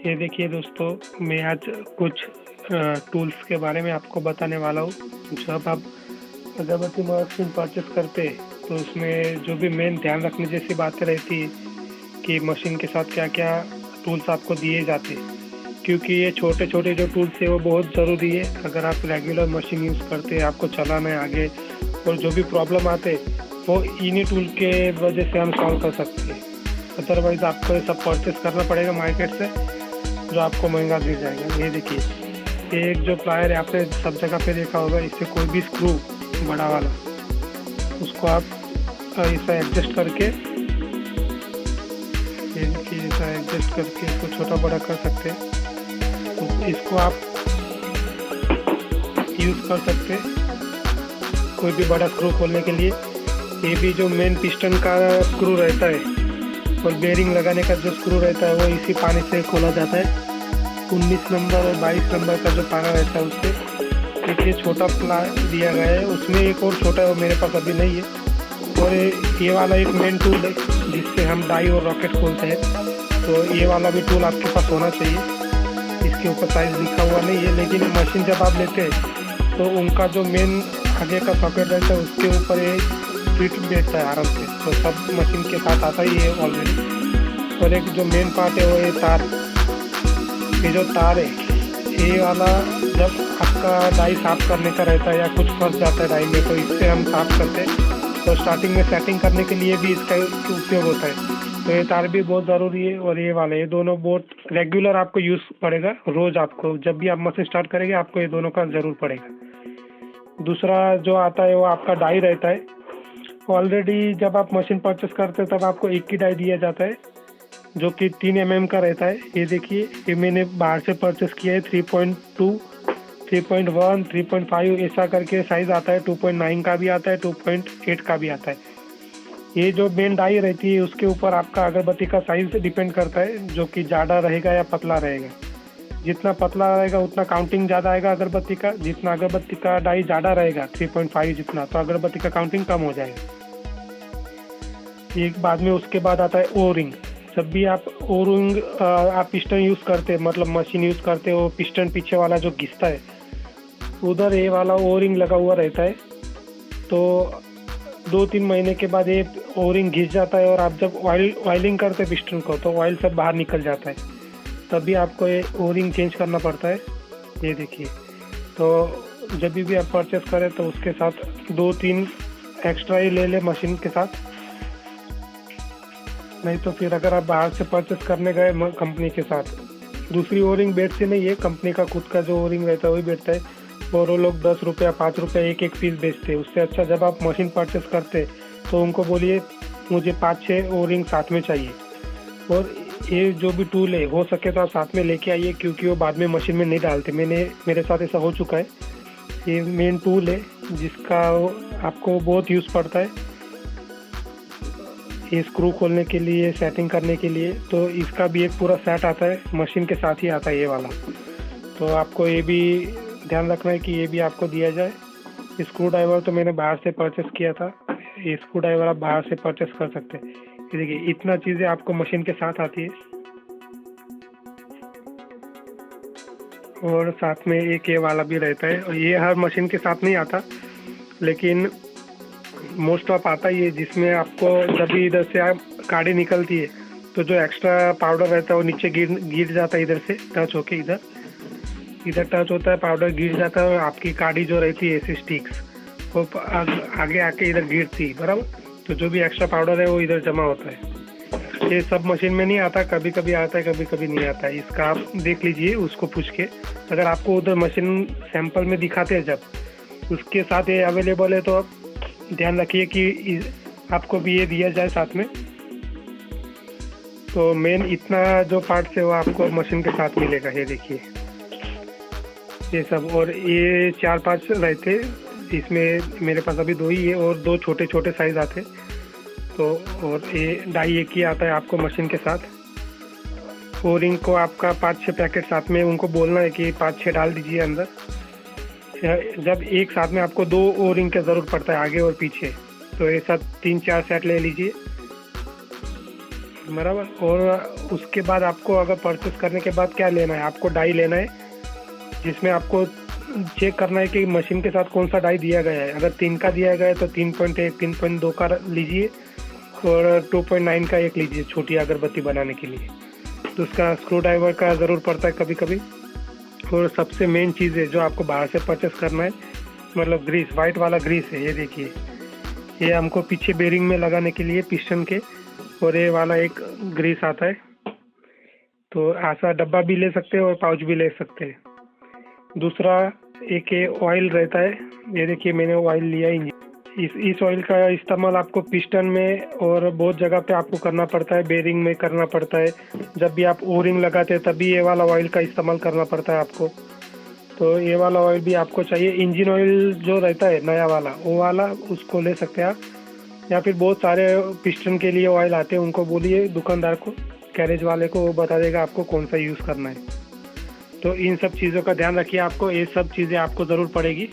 ये देखिए दोस्तों, मैं आज कुछ टूल्स के बारे में आपको बताने वाला हूँ। जब आप अगरबत्ती मशीन परचेस करते तो उसमें जो भी मेन ध्यान रखने जैसी बातें रहती है कि मशीन के साथ क्या क्या टूल्स आपको दिए जाते, क्योंकि ये छोटे छोटे जो टूल्स है वो बहुत ज़रूरी है। अगर आप रेगुलर मशीन यूज़ करते आपको चलाना है आगे, और जो भी प्रॉब्लम आते वो इन्हीं टूल के वजह से हम सॉल्व कर सकते हैं। अदरवाइज़ आपको ये सब परचेस करना पड़ेगा मार्केट से, जो आपको महंगा गिर जाएगा। ये देखिए, ये एक जो प्लायर है आपने सब जगह पे देखा होगा, इससे कोई भी स्क्रू बड़ा वाला उसको आप ऐसा एडजस्ट करके, ये देखिए ऐसा एडजस्ट करके इसको छोटा बड़ा कर सकते हैं। तो इसको आप यूज़ कर सकते हैं कोई भी बड़ा स्क्रू खोलने के लिए। ये भी जो मेन पिस्टन का स्क्रू रहता है और बेरिंग लगाने का जो स्क्रू रहता है वो इसी पानी से खोला जाता है। 19 नंबर और 22 नंबर का जो पाना रहता है उससे। एक ये छोटा प्लाग दिया गया है, उसमें एक और छोटा है वो मेरे पास अभी नहीं है। और ये वाला एक मेन टूल है जिससे हम डाई और रॉकेट खोलते हैं, तो ये वाला भी टूल आपके पास होना चाहिए। इसके ऊपर साइज लिखा हुआ नहीं है, लेकिन मशीन जब आप लेते हैं तो उनका जो मेन आगे का सॉकेट रहता है उसके ऊपर ये फिट बैठता है आराम से, तो सब मशीन के साथ आता ही है ऑलरेडी। और एक जो मेन पार्ट है वो ये तार, ये जो तार है ये वाला जब आपका डाई साफ करने का रहता है या कुछ फंस जाता है डाई में, तो इससे हम साफ करते हैं। तो स्टार्टिंग में सेटिंग करने के लिए भी इसका उपयोग होता है, तो ये तार भी बहुत ज़रूरी है। और ये वाला, ये दोनों बहुत रेगुलर आपको यूज़ पड़ेगा। रोज़ आपको जब भी आप मशीन स्टार्ट करेंगे आपको ये दोनों का ज़रूर पड़ेगा। दूसरा जो आता है वो आपका डाई रहता है। ऑलरेडी जब आप मशीन परचेस करते हैं तब आपको एक ही डाई दिया जाता है जो कि 3 mm का रहता है। ये देखिए, ये मैंने बाहर से परचेस किया है। 3.2, 3.1, 3.5 ऐसा करके साइज़ आता है। 2.9 का भी आता है, 2.8 का भी आता है। ये जो मेन डाई रहती है उसके ऊपर आपका अगरबत्ती का साइज़ डिपेंड करता है, जो कि ज़्यादा रहेगा या पतला रहेगा। जितना पतला रहेगा उतना काउंटिंग ज़्यादा आएगा अगरबत्ती का। जितना अगरबत्ती का डाई ज़्यादा रहेगा 3.5 जितना, तो अगरबत्ती का काउंटिंग कम हो जाएगा। एक बाद में उसके बाद आता है ओ रिंग। जब भी आप ओ रिंग आप पिस्टन यूज़ करते हैं, मतलब मशीन यूज़ करते हो, पिस्टन पीछे वाला जो घिसता है उधर ये वाला ओ रिंग लगा हुआ रहता है। तो 2-3 महीने के बाद ये ओ रिंग घिस जाता है और आप जब ऑयलिंग करते हैं पिस्टन को तो ऑयल सब बाहर निकल जाता है, तभी आपको ये ओ रिंग चेंज करना पड़ता है। ये देखिए, तो जब भी आप परचेस करें तो उसके साथ 2-3 एक्स्ट्रा ही ले ले मशीन के साथ। नहीं तो फिर अगर आप बाहर से परचेस करने गए कंपनी के साथ, दूसरी ओ रिंग बैठती नहीं है, कंपनी का खुद का जो ओ रिंग रहता है वही बैठता है, और वो लोग 10 रुपया 5 रुपये एक पीस बेचते हैं। उससे अच्छा जब आप मशीन परचेस करते तो उनको बोलिए मुझे 5-6 ओ रिंग साथ में चाहिए। और ये जो भी टूल है हो सके तो आप साथ में लेके आइए, क्योंकि वो बाद में मशीन में नहीं डालते। मेरे साथ ऐसा हो चुका है। ये मेन टूल है जिसका आपको बहुत यूज़ पड़ता है, ये स्क्रू खोलने के लिए, सेटिंग करने के लिए। तो इसका भी एक पूरा सेट आता है, मशीन के साथ ही आता है ये वाला। तो आपको ये भी ध्यान रखना है कि ये भी आपको दिया जाए। स्क्रू ड्राइवर तो मैंने बाहर से परचेस किया था, ये स्क्रू ड्राइवर आप बाहर से परचेस कर सकते हैं। ये देखिए, इतना चीज़ें आपको मशीन के साथ आती है। और साथ में एक ये वाला भी रहता है, और ये हर मशीन के साथ नहीं आता, लेकिन मोस्ट ऑफ आता ही है, जिसमें आपको जब भी इधर से आप काड़ी निकलती है तो जो एक्स्ट्रा पाउडर रहता है वो नीचे गिर जाता है, इधर से टच होके इधर टच होता है, पाउडर गिर जाता है, और आपकी काड़ी जो रहती है ऐसे स्टिक्स वो आगे आके इधर गिरती है बराबर। तो जो भी एक्स्ट्रा पाउडर है वो इधर जमा होता है। ये सब मशीन में नहीं आता, कभी कभी आता है, कभी कभी नहीं आता है। इसका आप देख लीजिए उसको पूछ के। अगर आपको उधर मशीन सैंपल में दिखाते हैं जब उसके साथ ये अवेलेबल है, तो आप ध्यान रखिए कि आपको भी ये दिया जाए साथ में। तो मेन इतना जो पार्ट्स है वो आपको मशीन के साथ मिलेगा। ये देखिए ये सब, और ये 4-5 रहते, इसमें मेरे पास अभी 2 ही है, और 2 छोटे छोटे साइज आते। तो और ये डाई एक ही आता है आपको मशीन के साथ। ओ रिंग को आपका 5-6 पैकेट साथ में उनको बोलना है कि 5-6 डाल दीजिए अंदर। जब एक साथ में आपको 2 ओ रिंग की ज़रूरत पड़ता है आगे और पीछे, तो ये सब 3-4 सेट ले लीजिए। बराबर। और उसके बाद आपको अगर परचेस करने के बाद क्या लेना है, आपको डाई लेना है, जिसमें आपको चेक करना है कि मशीन के साथ कौन सा डाई दिया गया है। अगर 3 का दिया गया है तो 3.1, 3.2 का लीजिए और 2.9 का एक लीजिए छोटी अगरबत्ती बनाने के लिए। तो उसका स्क्रू ड्राइवर का ज़रूर पड़ता है कभी कभी। और सबसे मेन चीज़ है जो आपको बाहर से परचेस करना है, मतलब ग्रीस, वाइट वाला ग्रीस है। ये देखिए, ये हमको पीछे बेरिंग में लगाने के लिए पिस्टन के, और ये वाला एक ग्रीस आता है। तो ऐसा डब्बा भी ले सकते हैं और पाउच भी ले सकते हैं। दूसरा एक ये ऑयल रहता है, ये देखिए मैंने ऑयल लिया ही। इस ऑयल का इस्तेमाल आपको पिस्टन में और बहुत जगह पे आपको करना पड़ता है, बेरिंग में करना पड़ता है। जब भी आप ओ रिंग लगाते हैं तभी ये वाला ऑयल का इस्तेमाल करना पड़ता है आपको। तो ये वाला ऑयल भी आपको चाहिए। इंजन ऑयल जो रहता है नया वाला, वो वाला उसको ले सकते हैं आप, या फिर बहुत सारे पिस्टन के लिए ऑयल आते हैं, उनको बोलिए दुकानदार को, गैरेज वाले को, वो बता देगा आपको कौन सा यूज़ करना है। तो इन सब चीज़ों का ध्यान रखिए, आपको ये सब चीज़ें आपको ज़रूर पड़ेगी।